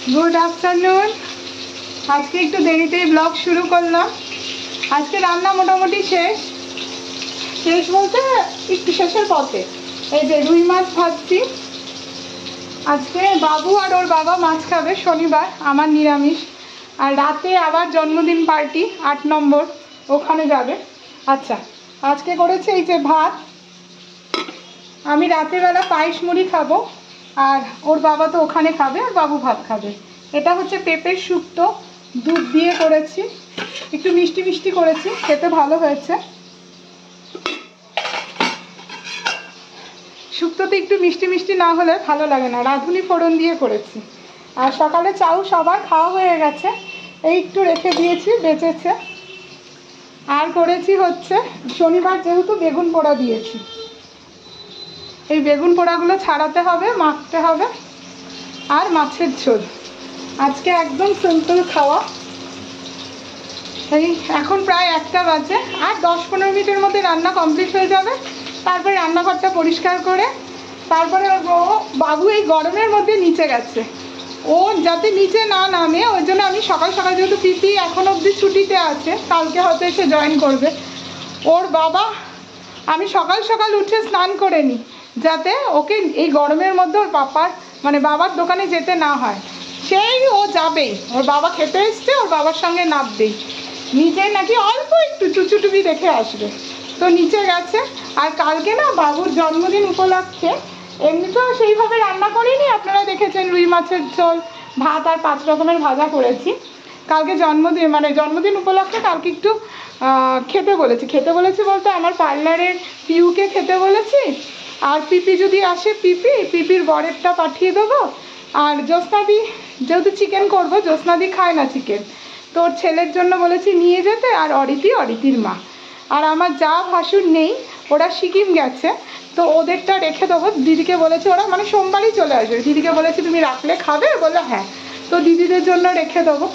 Good afternoon. আজকে একটু দেরিতেই blog শুরু করলাম। আজকে রান্না মোটামুটি শেষ বলতে একটু শেষের পথে। এই যে রুই মাছ ভাজছি। আজকে বাবু আর ওর বাবা মাছ খাবে, শনিবার, আমার নিরামিষ। আর রাতে আবার জন্মদিন পার্টি 8 নম্বর, ওখানে যাবে। আচ্ছা, আজকে করেছে এই যে ভাত। আমি রাতেরবেলা পায়েস মুড়ি খাবো, আর ওর বাবা তো ওখানে খাবে, আর বাবু ভাত খাবে। এটা হচ্ছে পেঁপের শুক্তো, দুধ দিয়ে করেছি, একটু মিষ্টি মিষ্টি করেছি, খেতে ভালো হয়েছে। শুক্তোতে একটু মিষ্টি মিষ্টি না হলে ভালো লাগে না, রাঁধুনি ফোড়ন দিয়ে করেছি। আর সকালে চাউ সবার খাওয়া হয়ে গেছে, এই একটু রেখে দিয়েছি, বেঁচেছে। আর করেছি হচ্ছে শনিবার যেহেতু বেগুন পোড়া দিয়েছি, এই বেগুন পোড়াগুলো ছাড়াতে হবে, মাখতে হবে। আর মাছের ঝোল, আজকে একদম সিম্পল খাওয়া। এই এখন প্রায় 1টা বাজে, আর 10-15 মিনিটের মধ্যে রান্না কমপ্লিট হয়ে যাবে। তারপরে রান্নাঘরটা পরিষ্কার করে তারপরে বাবু এই গরমের মধ্যে নিচে গেছে, ও যাতে নিচে না নামে ওই জন্য আমি সকাল সকাল, যেহেতু পিপি এখন অবধি ছুটিতে আছে, কালকে হয়তো এসে জয়েন করবে, ওর বাবা আমি সকাল সকাল উঠে স্নান করে নিই, যাতে ওকে এই গরমের মধ্যে ওর বাবার দোকানে যেতে না হয়। সেই ও যাবেই, ওর বাবা খেতে এসছে, ওর বাবার সঙ্গে নামবেই। নিচে নাকি অল্প একটু চুচুটুবি দেখে আসবে, তো নিচে গেছে। আর কালকে না বাবুর জন্মদিন উপলক্ষে এমনিতেও সেইভাবে রান্না করিনি, আপনারা দেখেছেন, রুই মাছের ঝোল, ভাত আর 5 রকমের ভাজা করেছি। কালকে জন্মদিন উপলক্ষে কালকে একটু খেতে বলেছি বলতে আমার পার্লারের পিউকে খেতে বলেছি। আর পিপি যদি আসে, পিপির বরেরটা পাঠিয়ে দেবো। আর জ্যোৎস্নাদি যেহেতু চিকেন করবো, জ্যোৎস্নাদি খায় না চিকেন, তো ওর ছেলের জন্য বলেছি নিয়ে যেতে। আর অরিতির মা আর আমার যা ভাসুর নেই, ওরা সিকিম গেছে, তো ওদেরটা রেখে দেবো। দিদিকে বলেছে, ওরা সোমবারই চলে আসবে, দিদিকে বলেছি তুমি রাখলে খাবে, বললো হ্যাঁ, তো দিদিদের জন্য রেখে দেবো।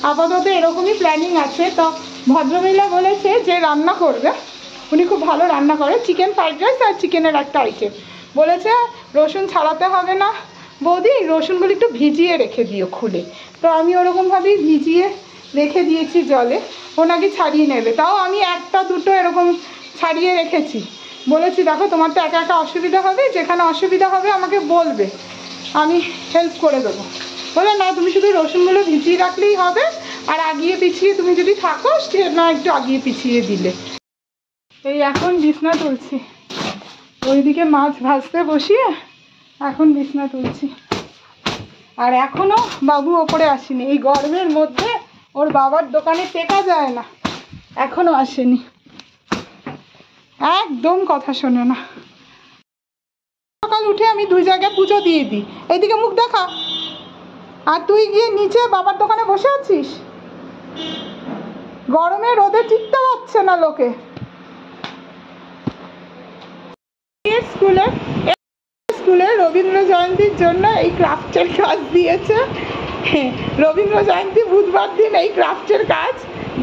আপাতত এরকমই প্ল্যানিং আছে। তো ভদ্রমহিলা বলেছে যে রান্না করবে, উনি খুব ভালো রান্না করে, চিকেন ফ্রাইড রাইস আর চিকেনের একটা আইটেম। বলেছে রসুন ছাড়াতে হবে না বৌদি, রসুনগুলো একটু ভিজিয়ে রেখে দিও খুলে। তো আমি ওরকমভাবেই ভিজিয়ে রেখে দিয়েছি জলে, ও নাকি ছাড়িয়ে নেবে। তাও আমি 1-2 এরকম ছাড়িয়ে রেখেছি। বলেছি দেখো তোমার তো একা একা অসুবিধা হবে, যেখানে অসুবিধা হবে আমাকে বলবে, আমি হেল্প করে দেবো। বলে না, তুমি শুধু রসুনগুলো ভিজিয়ে রাখলেই হবে, আর আগিয়ে পিছিয়ে তুমি যদি থাকো সে না একটু আগিয়ে পিছিয়ে দিলে। এই এখন বিছনা তুলছি, ওইদিকে মাছ ভাজতে বসিয়ে এখন বিছনা তুলছি। আর এখনও বাবু ওপরে আসেনি, এই গরমের মধ্যে ওর বাবার দোকানে টেকা যায় না, এখনও আসেনি, একদম কথা শোনে না। সকাল উঠে আমি 2 জায়গায় পুজো দিয়ে দিই, এইদিকে মুখ দেখা, আর তুই গিয়ে নিচে বাবার দোকানে বসে আছিস। গরমে রোদে টিকতে পারছে না লোকে। স্কুলে রবীন্দ্র জয়ন্তীর জন্য এই ক্রাফটের কাজ দিয়েছে। রবীন্দ্র জয়ন্তী বুধবার দিন এই ক্রাফটের কাজ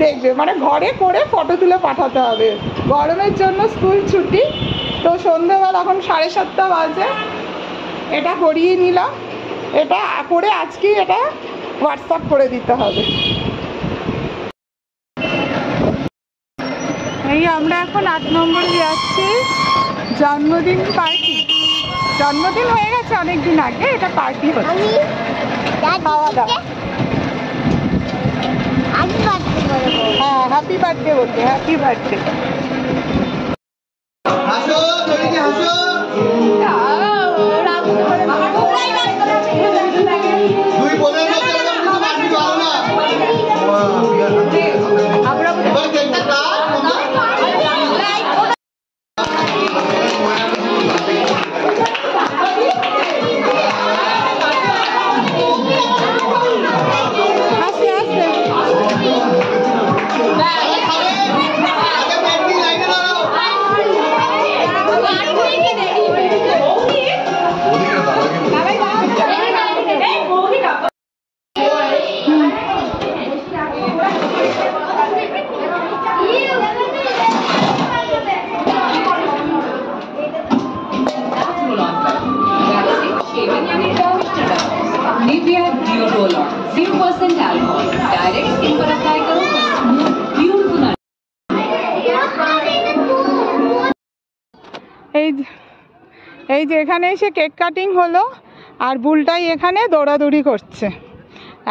দেখবে, ঘরে করে ফটো তুলে পাঠাতে হবে। গরমের জন্য স্কুল ছুটি, তো সন্ধ্যেবেলা এখন 7:30 বাজে, এটা করিয়ে নিলাম। এটা করে আজকেই এটা হোয়াটসঅ্যাপ করে দিতে হবে। এই আমরা এখন 8 নম্বরে যাচ্ছি, জন্মদিন পার্টি। জন্মদিন হয়ে গেছে অনেক দিন আগে, এটা পার্টি হচ্ছে, খাওয়া দাওয়া। হ্যাঁ, হ্যাপি বার্থডে বলতে, হ্যাপি বার্থডে। है deo roll on 0% alcohol direct skin पर अप्लाई करो ब्यूटीफुल। এই যে এখানে এসে কেক কাটিং হলো আর বুলটাই এখানে দৌড়াদৌড়ি করছে।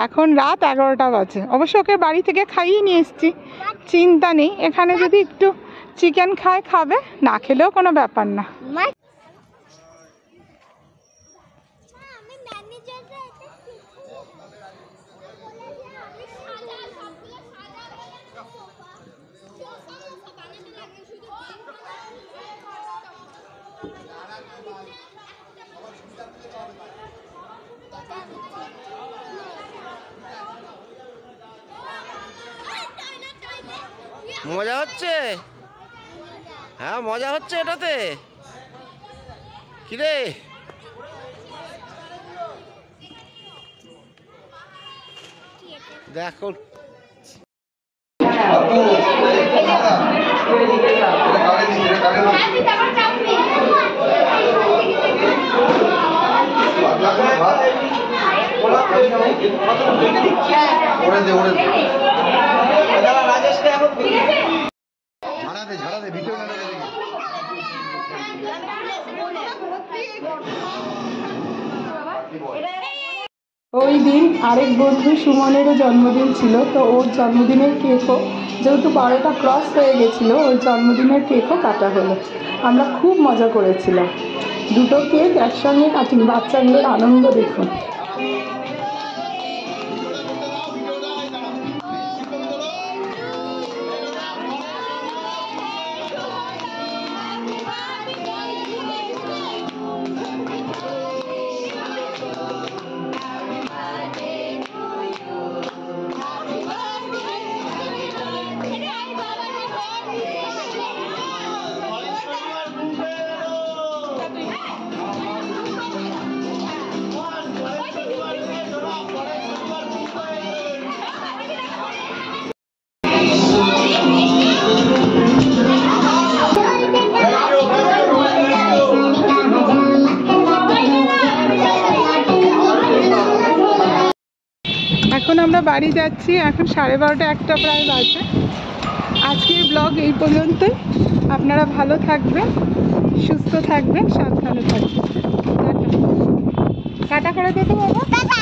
এখন রাত 11টা বাজে। অবশ্য ওকে বাড়ি থেকে খাইয়ে নিয়ে এসেছি, চিন্তা নেই। এখানে যদি একটু চিকেন খাবে, না খেলেও কোনো ব্যাপার না। মজা হচ্ছে? হ্যাঁ মজা হচ্ছে এটাতে। কিরে দেখো ওই দিন আরেক বন্ধু সুমনেরও জন্মদিন ছিল, তো ওর জন্মদিনের কেকও যেহেতু 12টা ক্রস হয়ে গেছিলো, ওই জন্মদিনের কেকও কাটা হলো। আমরা খুব মজা করেছিলাম। দুটো কেক একসঙ্গে কাটি, বাচ্চাগুলোর আনন্দ দেখুন। এখন আমরা বাড়ি যাচ্ছি। এখন 12:30 একটা প্রায় বাজে। আজকের ব্লগ এই পর্যন্তই। আপনারা ভালো থাকবেন, সুস্থ থাকবেন, সাবধানে থাকবেন। টাটা করে দেবো বাবা।